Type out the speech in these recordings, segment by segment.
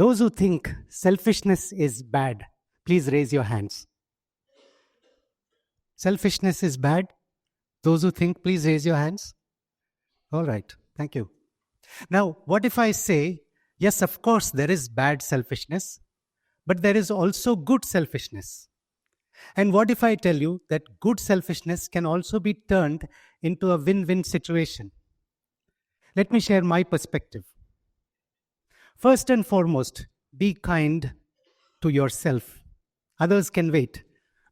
Those who think selfishness is bad, please raise your hands. Selfishness is bad? Those who think, please raise your hands. All right, thank you. Now, what if I say, yes, of course, there is bad selfishness, but there is also good selfishness? And what if I tell you that good selfishness can also be turned into a win-win situation? Let me share my perspective. First and foremost, be kind to yourself. Others can wait,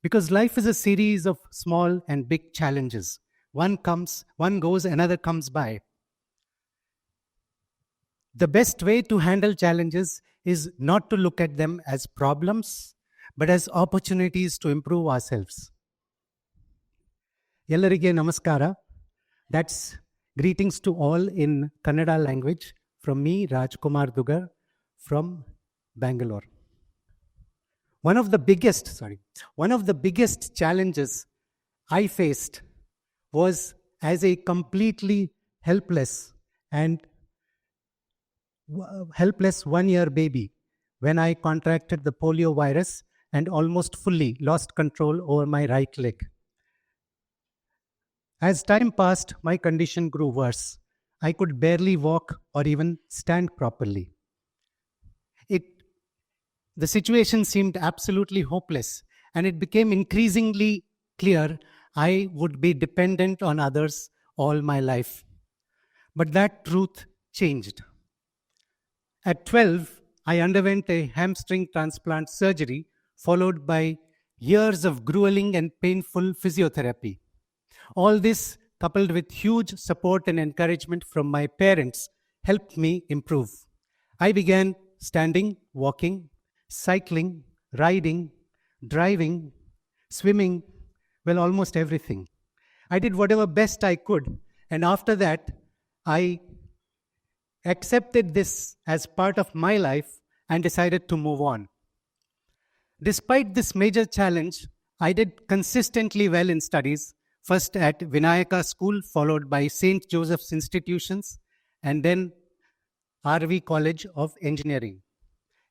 because life is a series of small and big challenges. One comes, one goes, another comes by. The best way to handle challenges is not to look at them as problems, but as opportunities to improve ourselves. Ellarige namaskara. That's greetings to all in Kannada language from me, Rajkumar Dugar, from Bangalore. One of the biggest challenges I faced was as a completely helpless 1-year baby when I contracted the polio virus and almost fully lost control over my right leg. As time passed, my condition grew worse. I could barely walk or even stand properly. The situation seemed absolutely hopeless, and it became increasingly clear I would be dependent on others all my life. But that truth changed. At 12, I underwent a hamstring transplant surgery, followed by years of grueling and painful physiotherapy. All this, coupled with huge support and encouragement from my parents, helped me improve. I began standing, walking, cycling, riding, driving, swimming, well, almost everything. I did whatever best I could, and after that, I accepted this as part of my life and decided to move on. Despite this major challenge, I did consistently well in studies, first at Vinayaka School, followed by St. Joseph's Institutions, and then RV College of Engineering.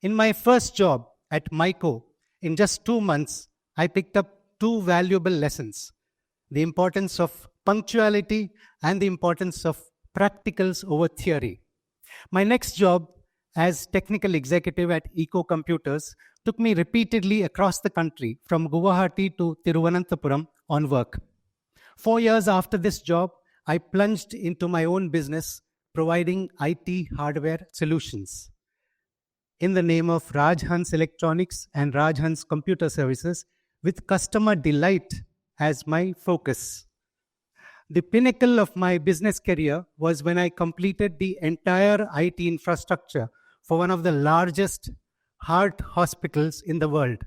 In my first job at MICO, in just 2 months, I picked up 2 valuable lessons: the importance of punctuality and the importance of practicals over theory. My next job as technical executive at Eco Computers took me repeatedly across the country, from Guwahati to Thiruvananthapuram, on work. 4 years after this job, I plunged into my own business, providing IT hardware solutions in the name of Rajhans Electronics and Rajhans Computer Services, with customer delight as my focus. The pinnacle of my business career was when I completed the entire IT infrastructure for one of the largest heart hospitals in the world,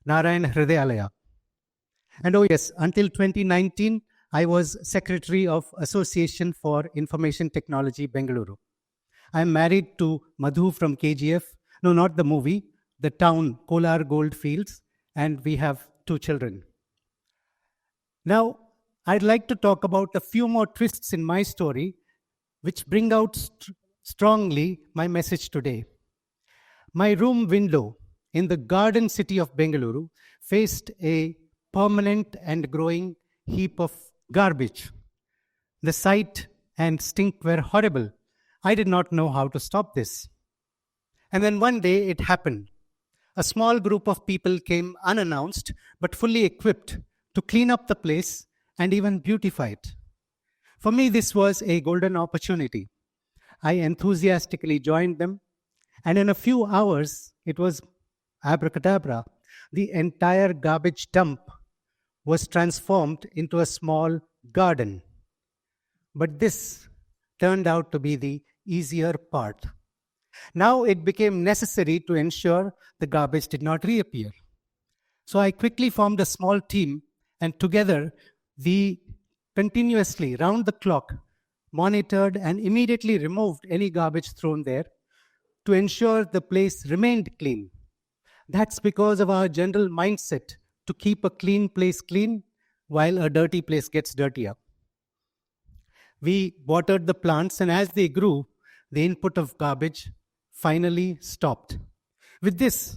Narayana Hridayalaya. And oh yes, until 2019, I was Secretary of Association for Information Technology, Bengaluru. I am married to Madhu from KGF. No, not the movie, the town, Kolar Goldfields, and we have 2 children. Now, I'd like to talk about a few more twists in my story, which bring out strongly my message today. My room window in the garden city of Bengaluru faced a permanent and growing heap of garbage. The sight and stink were horrible. I did not know how to stop this. And then one day it happened. A small group of people came unannounced but fully equipped to clean up the place and even beautify it. For me, this was a golden opportunity. I enthusiastically joined them, and in a few hours, it was abracadabra. The entire garbage dump was transformed into a small garden. But this turned out to be the easier part. Now it became necessary to ensure the garbage did not reappear. So I quickly formed a small team, and together we continuously, round the clock, monitored and immediately removed any garbage thrown there to ensure the place remained clean. That's because of our general mindset to keep a clean place clean while a dirty place gets dirtier. We watered the plants, and as they grew, the input of garbage finally stopped. With this,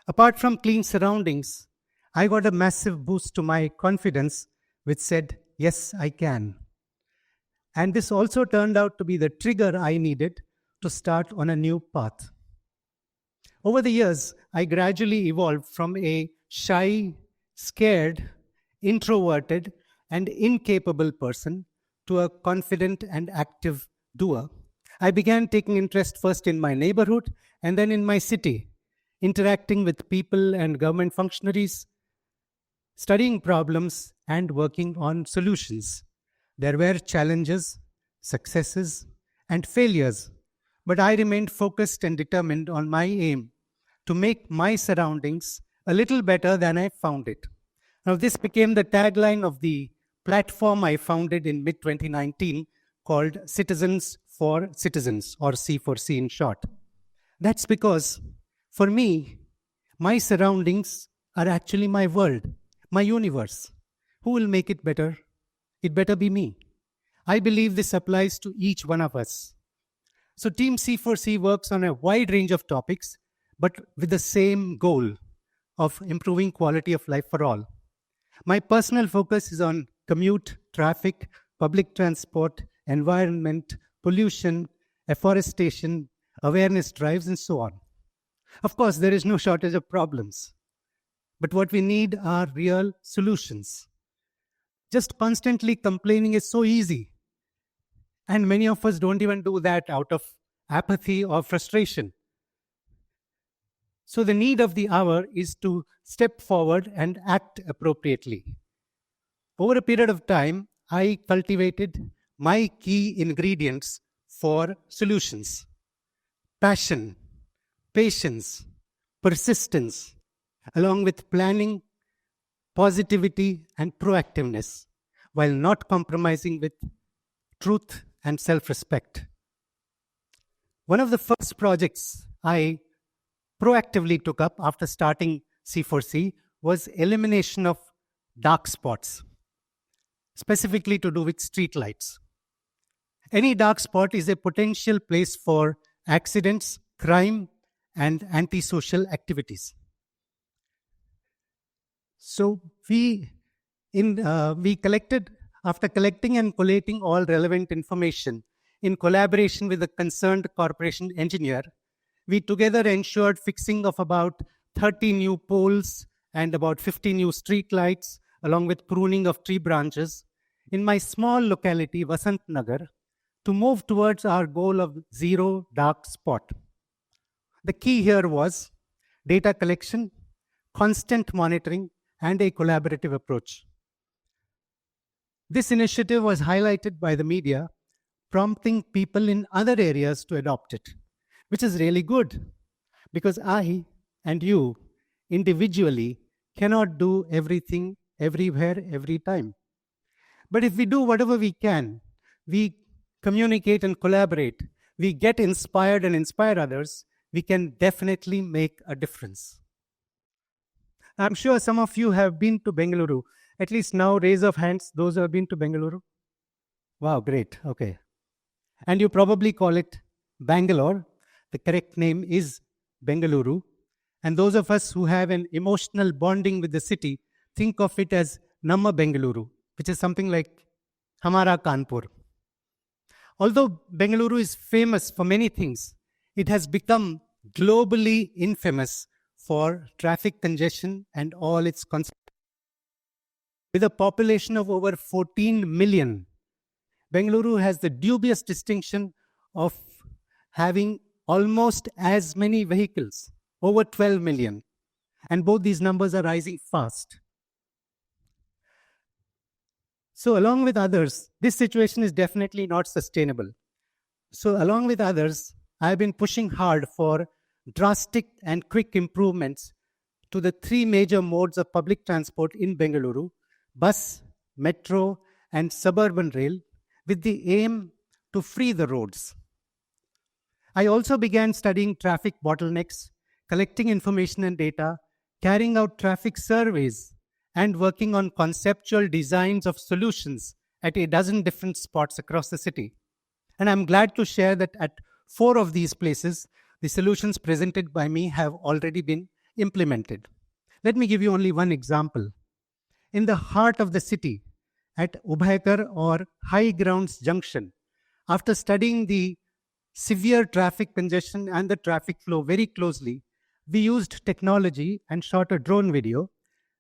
apart from clean surroundings, I got a massive boost to my confidence, which said, yes, I can. And this also turned out to be the trigger I needed to start on a new path. Over the years, I gradually evolved from a shy, scared, introverted, and incapable person to a confident and active doer. I began taking interest first in my neighborhood and then in my city, interacting with people and government functionaries, studying problems, and working on solutions. There were challenges, successes, and failures, but I remained focused and determined on my aim to make my surroundings a little better than I found it. Now, this became the tagline of the platform I founded in mid 2019 called Citizens for Citizens, or C4C in short. That's because, for me, my surroundings are actually my world, my universe. Who will make it better? It better be me. I believe this applies to each one of us. So Team C4C works on a wide range of topics, but with the same goal of improving quality of life for all. My personal focus is on commute, traffic, public transport, environment, pollution, afforestation, awareness drives, and so on. Of course, there is no shortage of problems, but what we need are real solutions. Just constantly complaining is so easy, and many of us don't even do that out of apathy or frustration. So the need of the hour is to step forward and act appropriately. Over a period of time, I cultivated my key ingredients for solutions: passion, patience, persistence, along with planning, positivity, and proactiveness, while not compromising with truth and self-respect. One of the first projects I proactively took up after starting C4C was elimination of dark spots, specifically to do with street lights. Any dark spot is a potential place for accidents, crime, and antisocial activities. So we collected, after collecting and collating all relevant information in collaboration with the concerned corporation engineer, we together ensured fixing of about 30 new poles and about 50 new street lights, along with pruning of tree branches in my small locality, Vasant Nagar, to move towards our goal of zero dark spot. The key here was data collection, constant monitoring, and a collaborative approach. This initiative was highlighted by the media, prompting people in other areas to adopt it, which is really good, because I and you individually cannot do everything everywhere every time. But if we do whatever we can, we communicate and collaborate, we get inspired and inspire others, we can definitely make a difference. I'm sure some of you have been to Bengaluru. At least now, raise of hands, those who have been to Bengaluru. Wow, great. Okay. And you probably call it Bangalore. The correct name is Bengaluru. And those of us who have an emotional bonding with the city think of it as Namma Bengaluru, which is something like Hamara Kanpur. Although Bengaluru is famous for many things, it has become globally infamous for traffic congestion and all its consequences. With a population of over 14 million, Bengaluru has the dubious distinction of having almost as many vehicles, over 12 million. And both these numbers are rising fast. So along with others, this situation is definitely not sustainable. So along with others, I've been pushing hard for drastic and quick improvements to the three major modes of public transport in Bengaluru: bus, metro, and suburban rail, with the aim to free the roads. I also began studying traffic bottlenecks, collecting information and data, carrying out traffic surveys, and working on conceptual designs of solutions at a dozen different spots across the city. And I'm glad to share that at 4 of these places, the solutions presented by me have already been implemented. Let me give you only one example. In the heart of the city, at Ubhaikar or High Grounds Junction, after studying the severe traffic congestion and the traffic flow very closely, we used technology and shot a drone video,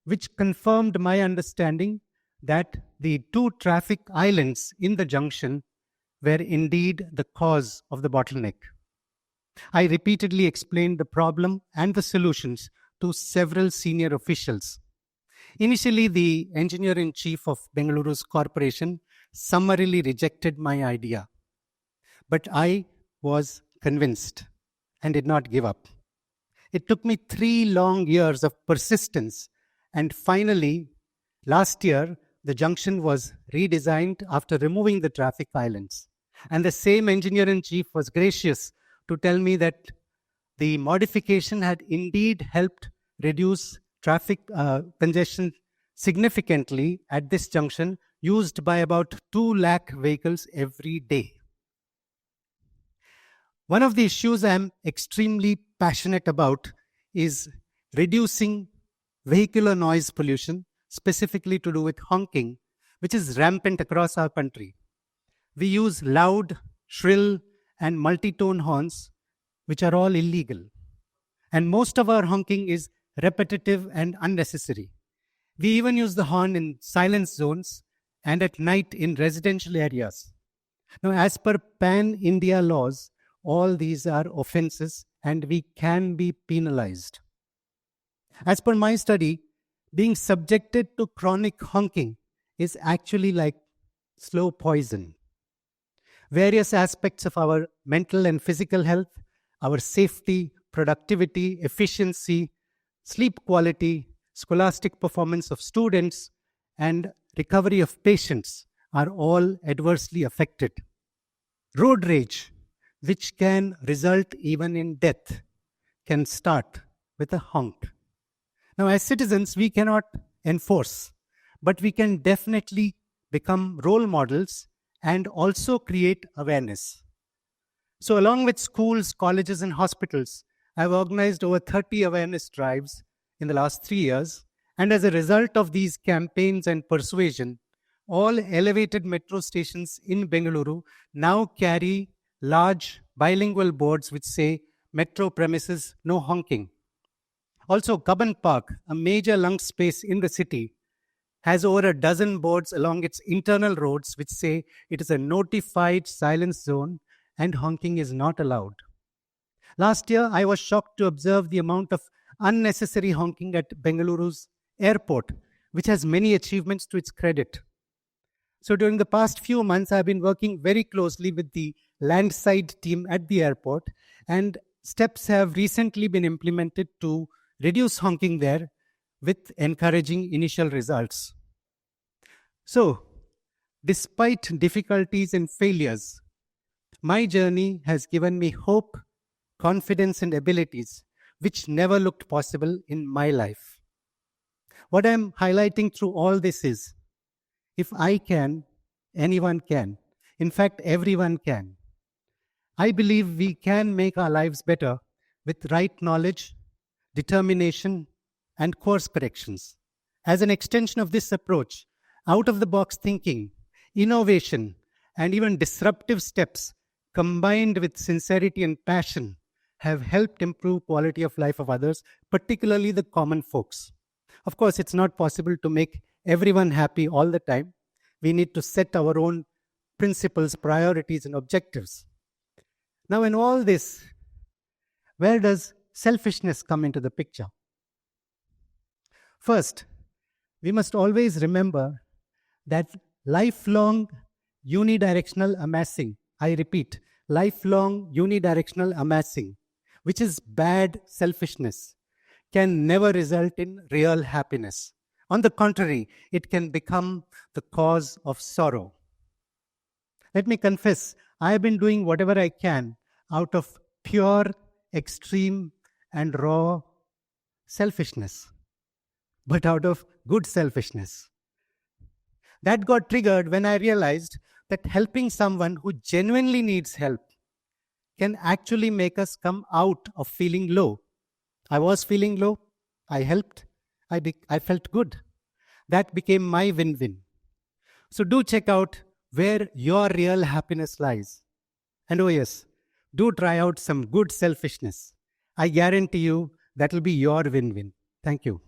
which confirmed my understanding that the two traffic islands in the junction were indeed the cause of the bottleneck. I repeatedly explained the problem and the solutions to several senior officials. Initially, the engineer-in-chief of Bengaluru's corporation summarily rejected my idea. But I was convinced and did not give up. It took me 3 long years of persistence, and finally, last year, the junction was redesigned after removing the traffic islands. And the same engineer-in-chief was gracious to tell me that the modification had indeed helped reduce traffic congestion significantly at this junction, used by about 2 lakh vehicles every day. One of the issues I am extremely passionate about is reducing vehicular noise pollution, specifically to do with honking, which is rampant across our country. We use loud, shrill, and multi-tone horns, which are all illegal. And most of our honking is repetitive and unnecessary. We even use the horn in silence zones and at night in residential areas. Now, as per pan-India laws, all these are offenses and we can be penalized. As per my study, being subjected to chronic honking is actually like slow poison. Various aspects of our mental and physical health, our safety, productivity, efficiency, sleep quality, scholastic performance of students, and recovery of patients are all adversely affected. Road rage, which can result even in death, can start with a honk. Now, as citizens, we cannot enforce, but we can definitely become role models and also create awareness. So, along with schools, colleges, and hospitals, I've organized over 30 awareness drives in the last 3 years. And as a result of these campaigns and persuasion, all elevated metro stations in Bengaluru now carry large bilingual boards which say, "Metro premises, no honking." Also, Cubbon Park, a major lung space in the city, has over a dozen boards along its internal roads which say it is a notified silence zone and honking is not allowed. Last year, I was shocked to observe the amount of unnecessary honking at Bengaluru's airport, which has many achievements to its credit. So during the past few months, I've been working very closely with the landside team at the airport, and steps have recently been implemented to reduce honking there with encouraging initial results. So, despite difficulties and failures, my journey has given me hope, confidence, and abilities which never looked possible in my life. What I'm highlighting through all this is, if I can, anyone can. In fact, everyone can. I believe we can make our lives better with right knowledge, determination, and course corrections. As an extension of this approach, out-of-the-box thinking, innovation, and even disruptive steps combined with sincerity and passion have helped improve quality of life of others, particularly the common folks. Of course, it's not possible to make everyone happy all the time. We need to set our own principles, priorities, and objectives. Now, in all this, where does selfishness come into the picture? First, we must always remember that lifelong unidirectional amassing, I repeat, lifelong unidirectional amassing, which is bad selfishness, can never result in real happiness. On the contrary, it can become the cause of sorrow. Let me confess, I have been doing whatever I can out of pure, extreme, and raw selfishness, but out of good selfishness. That got triggered when I realized that helping someone who genuinely needs help can actually make us come out of feeling low. I was feeling low. I helped. I felt good. That became my win win. So do check out where your real happiness lies. And oh, yes, do try out some good selfishness. I guarantee you that will be your win win. Thank you.